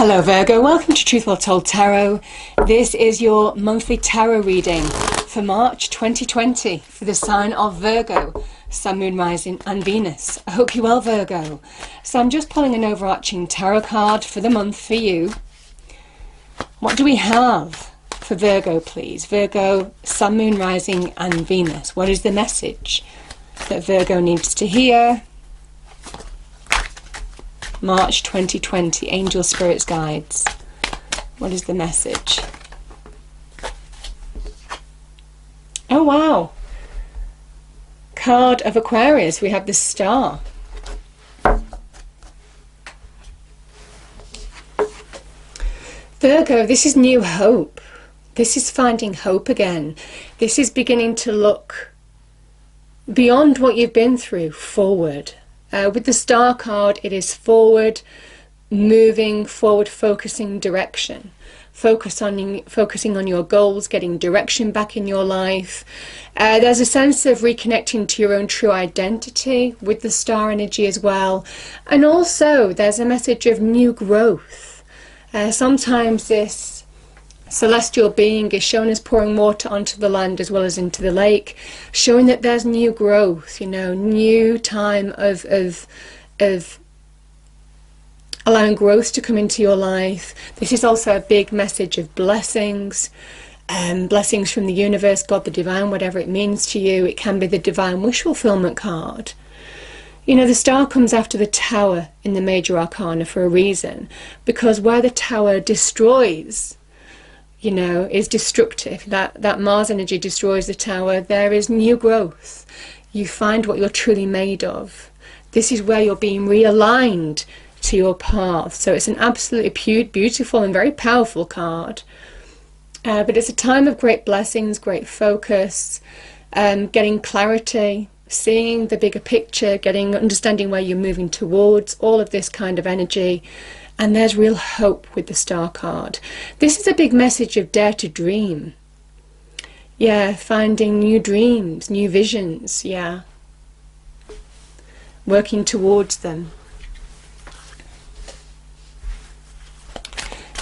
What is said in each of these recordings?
Hello Virgo, welcome to Truth Well Told Tarot. This is your monthly tarot reading for March 2020 for the sign of Virgo, Sun, Moon, Rising and Venus. I hope you're well, Virgo. So I'm just pulling an overarching tarot card for the month for you. What do we have for Virgo, please? Virgo, Sun, Moon, Rising and Venus. What is the message that Virgo needs to hear? March 2020, Angel Spirits Guides. What is the message? Oh wow! Card of Aquarius, we have the Star. Virgo, this is new hope. This is finding hope again. This is beginning to look beyond what you've been through, forward. With the Star card, it is forward, moving, forward focusing direction. Focusing on your goals, getting direction back in your life. There's a sense of reconnecting to your own true identity with the Star energy as well. And also there's a message of new growth. Sometimes this celestial being is shown as pouring water onto the land as well as into the lake, showing that there's new growth, you know, new time of allowing growth to come into your life. This is also a big message of blessings, blessings from the universe, God, the divine, whatever it means to you. It can be the divine wish fulfillment card. You know, the Star comes after the Tower in the major arcana for a reason, because where the Tower destroys, you know, is destructive, that Mars energy destroys the Tower, there is new growth. You find what you're truly made of. This is where you're being realigned to your path. So it's an absolutely beautiful and very powerful card. But it's a time of great blessings, great focus, getting clarity, seeing the bigger picture, understanding where you're moving towards, all of this kind of energy. And there's real hope with the Star card. This is a big message of dare to dream. Yeah, finding new dreams, new visions, yeah. Working towards them.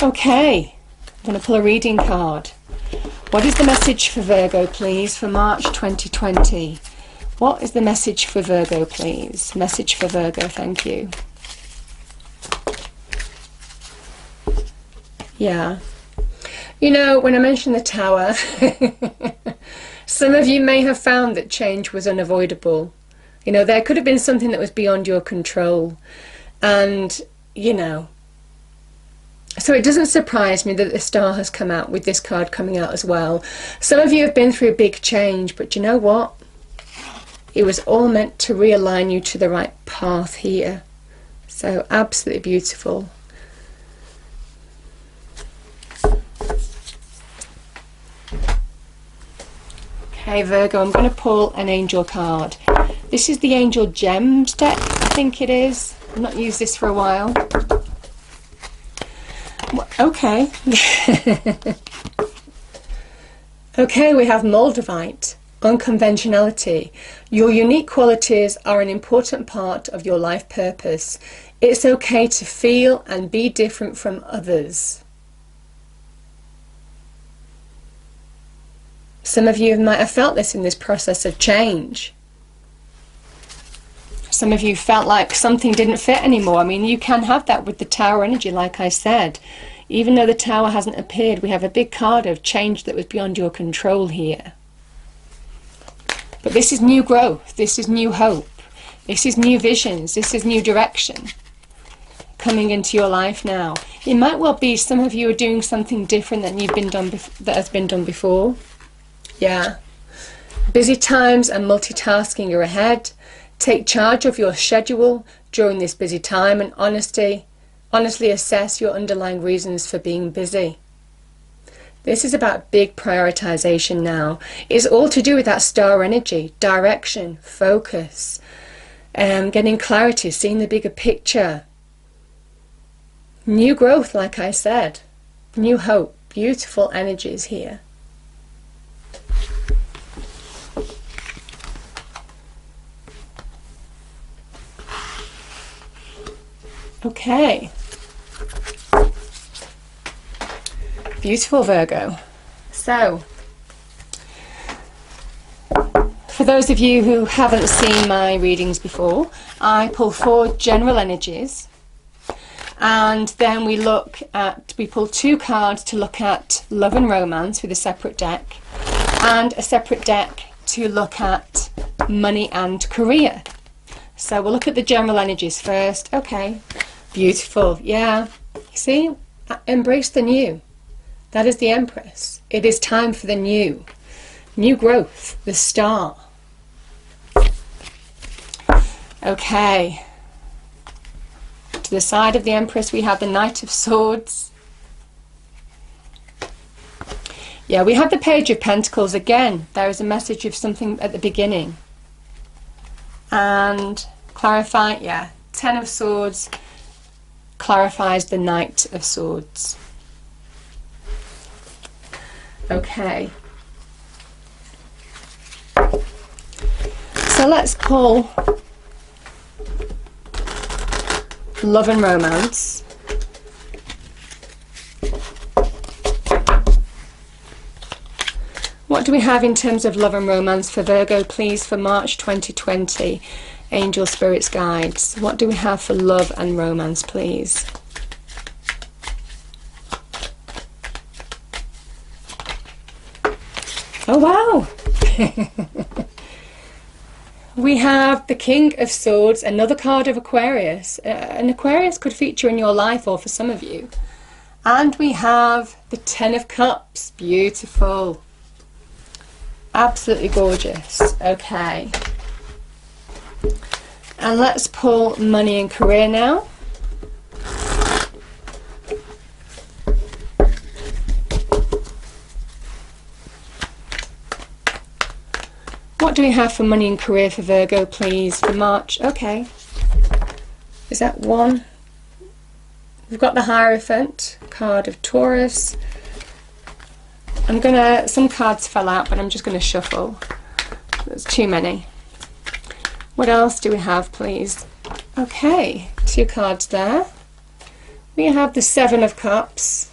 Okay, I'm going to pull a reading card. What is the message for Virgo, please, for March 2020? What is the message for Virgo, please? Message for Virgo, thank you. Yeah, you know, when I mentioned the Tower, some of you may have found that change was unavoidable. You know, there could have been something that was beyond your control. And, you know, so it doesn't surprise me that the Star has come out with this card coming out as well. Some of you have been through a big change, but you know what? It was all meant to realign you to the right path here. So absolutely beautiful. Okay, Virgo, I'm going to pull an angel card. This is the Angel Gems deck, I think it is. I've not used this for a while. Okay. Okay, we have Moldavite, unconventionality. Your unique qualities are an important part of your life purpose. It's okay to feel and be different from others. Some of you might have felt this in this process of change. Some of you felt like something didn't fit anymore. I mean, you can have that with the Tower energy, like I said. Even though the Tower hasn't appeared, we have a big card of change that was beyond your control here. But this is new growth. This is new hope. This is new visions. This is new direction coming into your life now. It might well be some of you are doing something different than that has been done before. Yeah, busy times and multitasking are ahead. Take charge of your schedule during this busy time and honestly assess your underlying reasons for being busy. This is about big prioritization now. It's all to do with that Star energy, direction, focus, getting clarity, seeing the bigger picture. New growth, like I said, new hope, beautiful energies here. Okay. Beautiful, Virgo. So, for those of you who haven't seen my readings before, I pull 4 general energies, and then we pull 2 cards to look at love and romance with a separate deck, and a separate deck to look at money and career. So we'll look at the general energies first. Okay, beautiful. Yeah, see, embrace the new. That is the Empress. It is time for the new growth, the star. Okay, to the side of the Empress we have the Knight of Swords. Yeah, we have the Page of Pentacles again. There is a message of something at the beginning. And clarify, yeah, 10 of Swords clarifies the Knight of Swords. Okay. So let's pull love and romance. What do we have in terms of love and romance for Virgo, please, for March 2020? Angel, spirits, guides. What do we have for love and romance, please? Oh, wow! We have the King of Swords, another card of Aquarius. An Aquarius could feature in your life, or for some of you. And we have the Ten of Cups. Beautiful. Absolutely gorgeous. Okay. And let's pull money and career now. What do we have for money and career for Virgo, please, for March? Okay. Is that one? We've got the Hierophant, card of Taurus. Some cards fell out, but I'm just going to shuffle. There's too many. What else do we have, please? Okay, 2 cards there. We have the Seven of Cups.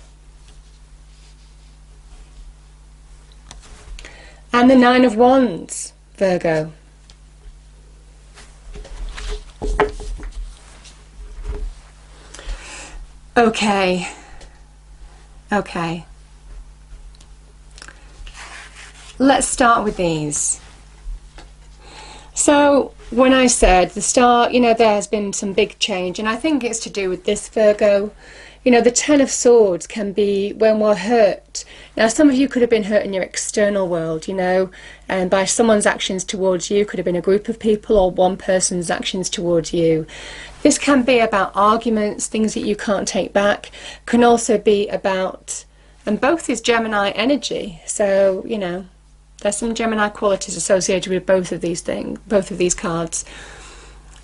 And the Nine of Wands, Virgo. Okay. Okay. Let's start with these. So when I said the star, you know, there has been some big change, and I think it's to do with this, Virgo. You know, the Ten of Swords can be when we're hurt. Now, some of you could have been hurt in your external world, you know, and by someone's actions towards you. Could have been a group of people or one person's actions towards you. This can be about arguments, things that you can't take back. Can also be about, and both is Gemini energy. So, you know, there's some Gemini qualities associated with both of these things, both of these cards.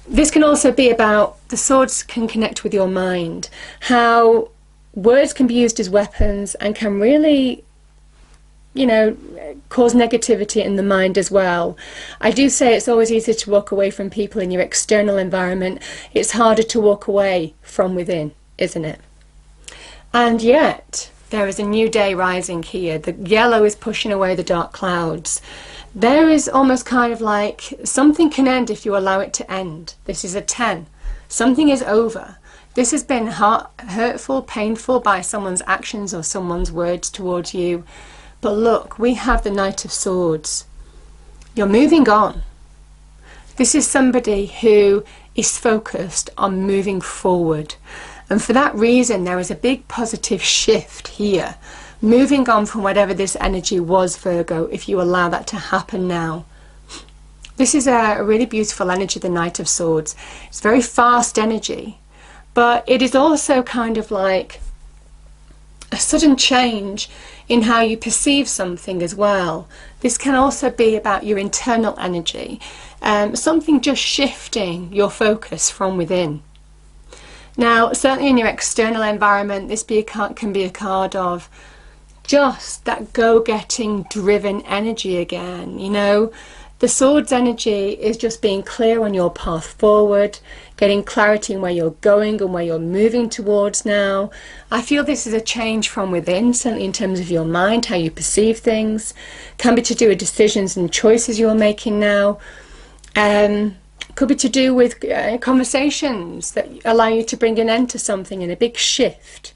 This can also be about, the swords can connect with your mind, how words can be used as weapons and can really, you know, cause negativity in the mind as well. I do say it's always easier to walk away from people in your external environment. It's harder to walk away from within, isn't it? And yet, there is a new day rising here. The yellow is pushing away the dark clouds. There is almost kind of like something can end if you allow it to end. This is a 10. Something is over. This has been hurtful, painful by someone's actions or someone's words towards you. But look, we have the Knight of Swords. You're moving on. This is somebody who is focused on moving forward. And for that reason, there is a big positive shift here. Moving on from whatever this energy was, Virgo, if you allow that to happen now. This is a really beautiful energy, the Knight of Swords. It's very fast energy, but it is also kind of like a sudden change in how you perceive something as well. This can also be about your internal energy, something just shifting your focus from within. Now, certainly in your external environment, this can be a card of just that go-getting, driven energy again, you know. The Swords energy is just being clear on your path forward, getting clarity in where you're going and where you're moving towards now. I feel this is a change from within, certainly in terms of your mind, how you perceive things. Can be to do with decisions and choices you're making now. Could be to do with conversations that allow you to bring an end to something, and a big shift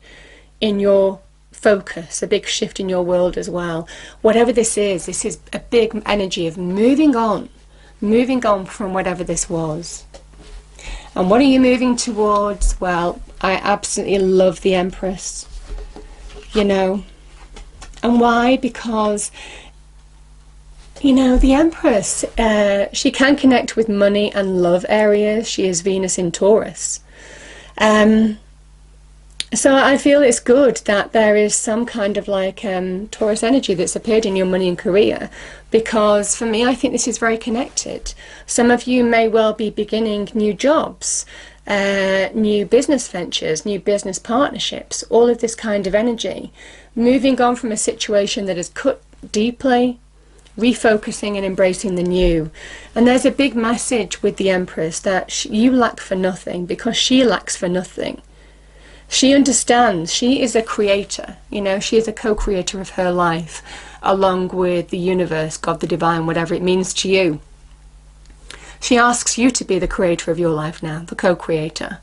in your focus, a big shift in your world as well. Whatever this is a big energy of moving on from whatever this was. And what are you moving towards? Well, I absolutely love the Empress, you know. And why? Because, you know, the Empress, she can connect with money and love areas. She is Venus in Taurus. So I feel it's good that there is some kind of like Taurus energy that's appeared in your money and career, because for me, I think this is very connected. Some of you may well be beginning new jobs, new business ventures, new business partnerships, all of this kind of energy, moving on from a situation that has cut deeply, refocusing and embracing the new. And there's a big message with the Empress that you lack for nothing, because she lacks for nothing. She understands, she is a creator, you know, she is a co-creator of her life, along with the universe, God, the divine, whatever it means to you. She asks you to be the creator of your life now, the co-creator.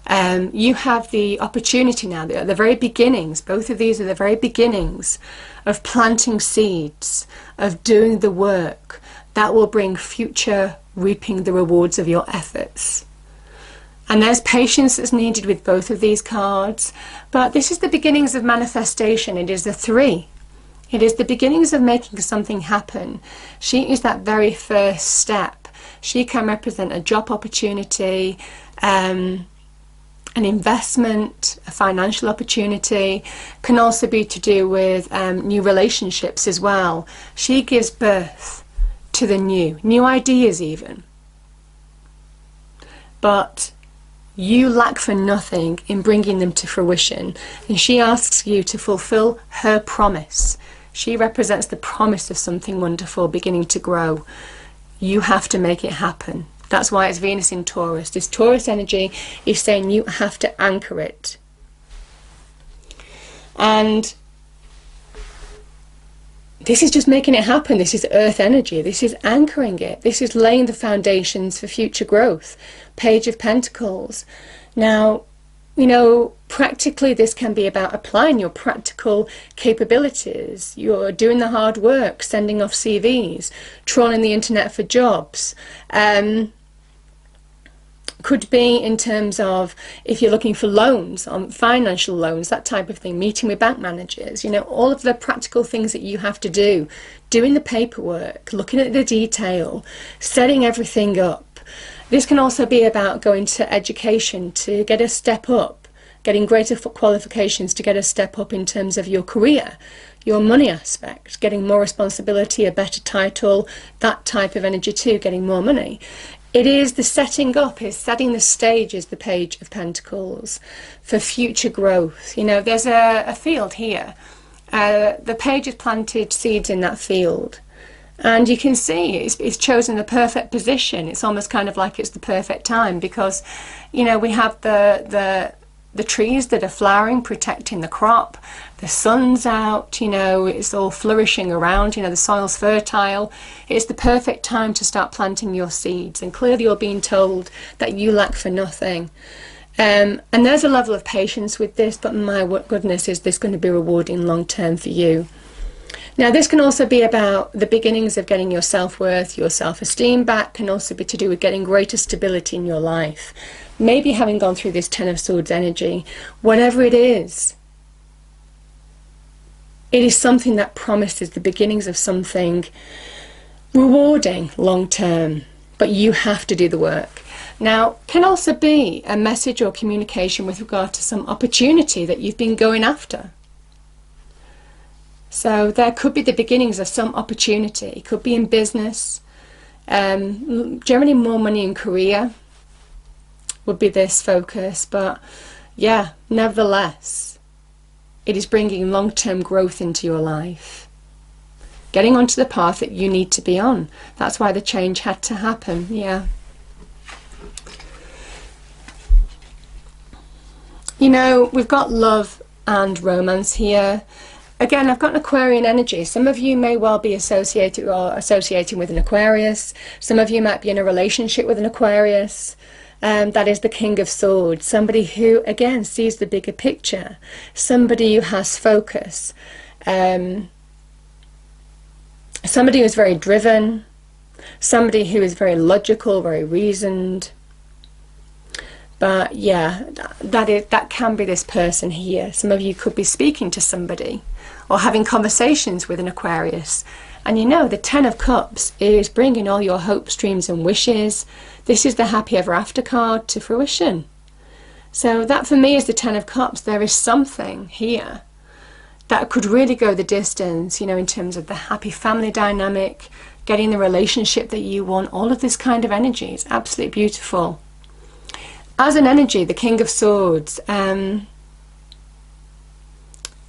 You have the opportunity now, the very beginnings, both of these are the very beginnings of planting seeds, of doing the work that will bring future reaping the rewards of your efforts. And there's patience that's needed with both of these cards. But this is the beginnings of manifestation. It is the 3. It is the beginnings of making something happen. She is that very first step. She can represent a job opportunity, an investment, a financial opportunity. Can also be to do with new relationships as well. She gives birth to the new ideas even. But you lack for nothing in bringing them to fruition, and she asks you to fulfill her promise. She represents the promise of something wonderful beginning to grow. You have to make it happen. That's why it's Venus in Taurus. This Taurus energy is saying you have to anchor it. And this is just making it happen. This is earth energy. This is anchoring it. This is laying the foundations for future growth. Page of Pentacles. Now, you know, practically this can be about applying your practical capabilities. You're doing the hard work, sending off CVs, trawling the internet for jobs. Could be in terms of if you're looking for loans, on financial loans, that type of thing, meeting with bank managers, you know, all of the practical things that you have to do, doing the paperwork, looking at the detail, setting everything up. This can also be about going to education to get a step up, getting greater qualifications to get a step up in terms of your career, your money aspect, getting more responsibility, a better title, that type of energy too, getting more money. It is the setting up, is setting the stage, is the Page of Pentacles, for future growth. You know, there's a field here. The page has planted seeds in that field. And you can see it's chosen the perfect position. It's almost kind of like it's the perfect time, because, you know, we have the trees that are flowering, protecting the crop. The sun's out, you know, it's all flourishing around, you know, the soil's fertile. It's the perfect time to start planting your seeds. And clearly you're being told that you lack for nothing. And there's a level of patience with this, but my goodness, is this going to be rewarding long term for you? Now, this can also be about the beginnings of getting your self-worth, your self-esteem back, can also be to do with getting greater stability in your life. Maybe having gone through this Ten of Swords energy, whatever it is something that promises the beginnings of something rewarding long term, but you have to do the work. Now, can also be a message or communication with regard to some opportunity that you've been going after. So there could be the beginnings of some opportunity. It could be in business, generally more money in career would be this focus. But yeah, nevertheless, it is bringing long-term growth into your life. getting onto the path that you need to be on. That's why the change had to happen. Yeah. You know, we've got love and romance here. Again, I've got an Aquarian energy. Some of you may well be associated or associating with an Aquarius. Some of you might be in a relationship with an Aquarius. That is the King of Swords. Somebody who, again, sees the bigger picture. Somebody who has focus. Somebody who is very driven. Somebody who is very logical, very reasoned. But yeah, that can be this person here. Some of you could be speaking to somebody or having conversations with an Aquarius. And you know, the Ten of Cups is bringing all your hopes, dreams and wishes. This is the happy ever after card to fruition. So that for me is the Ten of Cups. There is something here that could really go the distance, you know, in terms of the happy family dynamic, getting the relationship that you want. All of this kind of energy is absolutely beautiful. As an energy, the King of Swords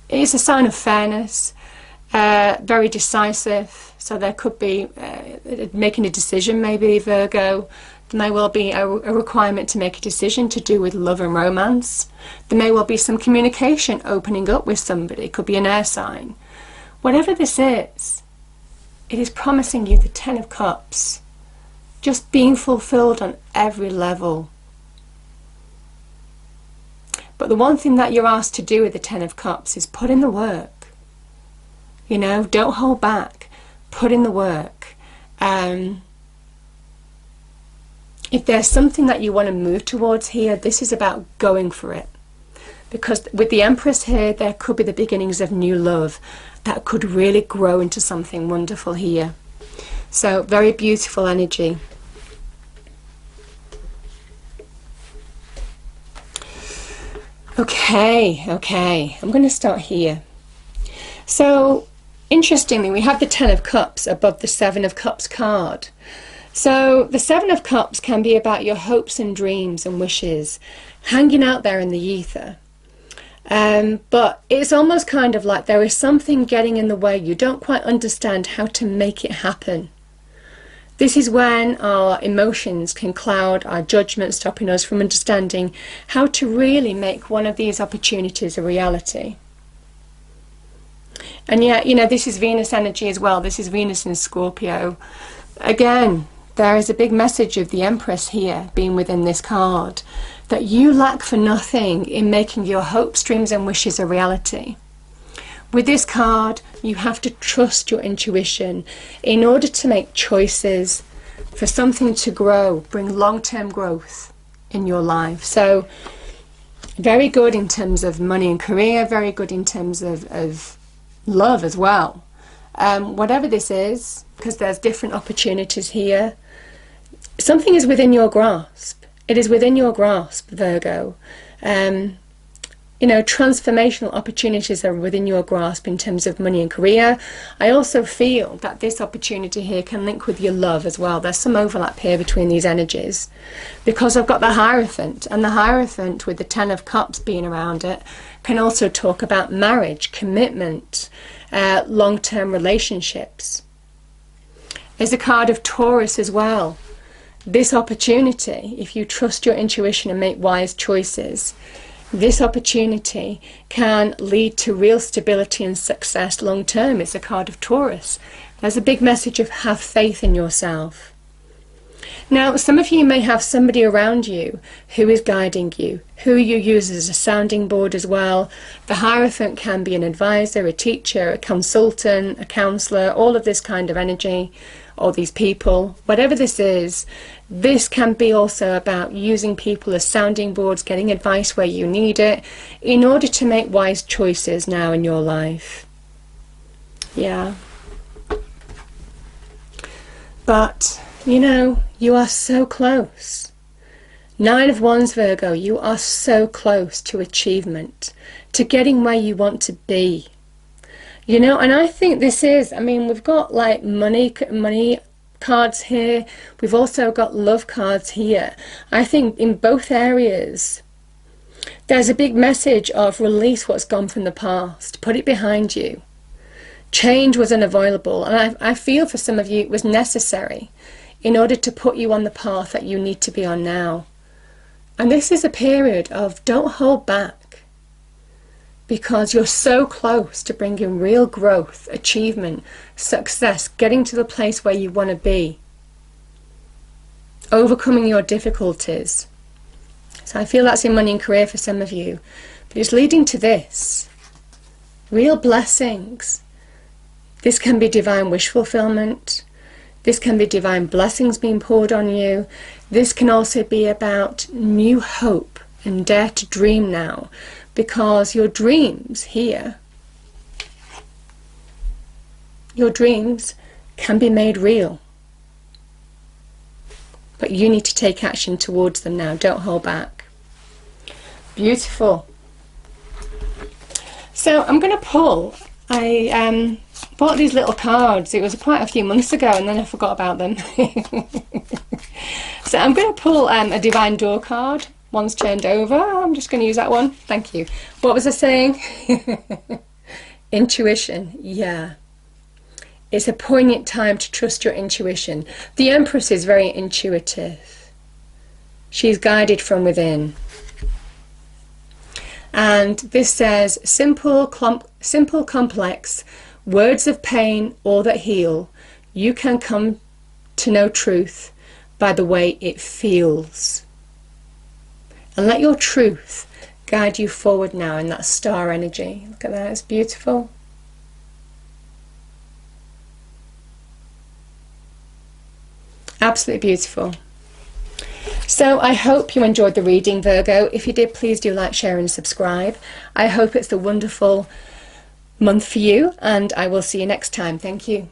is a sign of fairness, very decisive. So there could be making a decision, maybe, Virgo. There may well be a requirement to make a decision to do with love and romance. There may well be some communication opening up with somebody. It could be an air sign. Whatever this is, it is promising you the Ten of Cups, just being fulfilled on every level. But the one thing that you're asked to do with the Ten of Cups is put in the work. You know, don't hold back. Put in the work. If there's something that you want to move towards here, this is about going for it. Because with the Empress here, there could be the beginnings of new love that could really grow into something wonderful here. So, very beautiful energy. Okay, I'm going to start here. So, interestingly, we have the Ten of Cups above the Seven of Cups card. So, the Seven of Cups can be about your hopes and dreams and wishes hanging out there in the ether. But it's almost kind of like there is something getting in the way. You don't quite understand how to make it happen. This is when our emotions can cloud our judgment, stopping us from understanding how to really make one of these opportunities a reality. And yet, you know, this is Venus energy as well. This is Venus in Scorpio. Again, there is a big message of the Empress here being within this card, that you lack for nothing in making your hopes, dreams and wishes a reality. With this card, you have to trust your intuition in order to make choices for something to grow, bring long-term growth in your life. So, very good in terms of money and career, very good in terms of love as well. Whatever this is, because there's different opportunities here, something is within your grasp. It is within your grasp, Virgo. You know, transformational opportunities are within your grasp in terms of money and career. I also feel that this opportunity here can link with your love as well. There's some overlap here between these energies, because I've got the Hierophant, and the Hierophant with the Ten of Cups being around it can also talk about marriage, commitment, long-term relationships. There's a card of Taurus as well. This opportunity, if you trust your intuition and make wise choices, this opportunity can lead to real stability and success long term. It's a card of Taurus. There's a big message of have faith in yourself. Now, some of you may have somebody around you who is guiding you, who you use as a sounding board as well. The Hierophant can be an advisor, a teacher, a consultant, a counsellor, all of this kind of energy, or these people. Whatever this is, this can be also about using people as sounding boards, getting advice where you need it, in order to make wise choices now in your life. Yeah. But, you know, you are so close. 9 of Wands, Virgo, you are so close to achievement, to getting where you want to be. You know, and I think this is, I mean, we've got like money cards here. We've also got love cards here. I think in both areas, there's a big message of release what's gone from the past. Put it behind you. Change was unavoidable, and I feel for some of you it was necessary in order to put you on the path that you need to be on now. And this is a period of don't hold back, because you're so close to bringing real growth, achievement, success, getting to the place where you want to be, overcoming your difficulties. So I feel that's in money and career for some of you, but it's leading to this. Real blessings. This can be divine wish fulfillment. This can be divine blessings being poured on you. This can also be about new hope and dare to dream now, because your dreams here, your dreams can be made real. But you need to take action towards them now. Don't hold back. Beautiful. So I'm going to pull. I bought these little cards. It was quite a few months ago, and then I forgot about them. So I'm going to pull a divine door card. One's turned over. I'm just going to use that one. Thank you. What was I saying? Intuition. Yeah. It's a poignant time to trust your intuition. The Empress is very intuitive. She's guided from within. And this says, simple, complex, words of pain or that heal. You can come to know truth by the way it feels. And let your truth guide you forward now in that star energy. Look at that, it's beautiful. Absolutely beautiful. So I hope you enjoyed the reading, Virgo. If you did, please do like, share and subscribe. I hope it's a wonderful month for you, and I will see you next time. Thank you.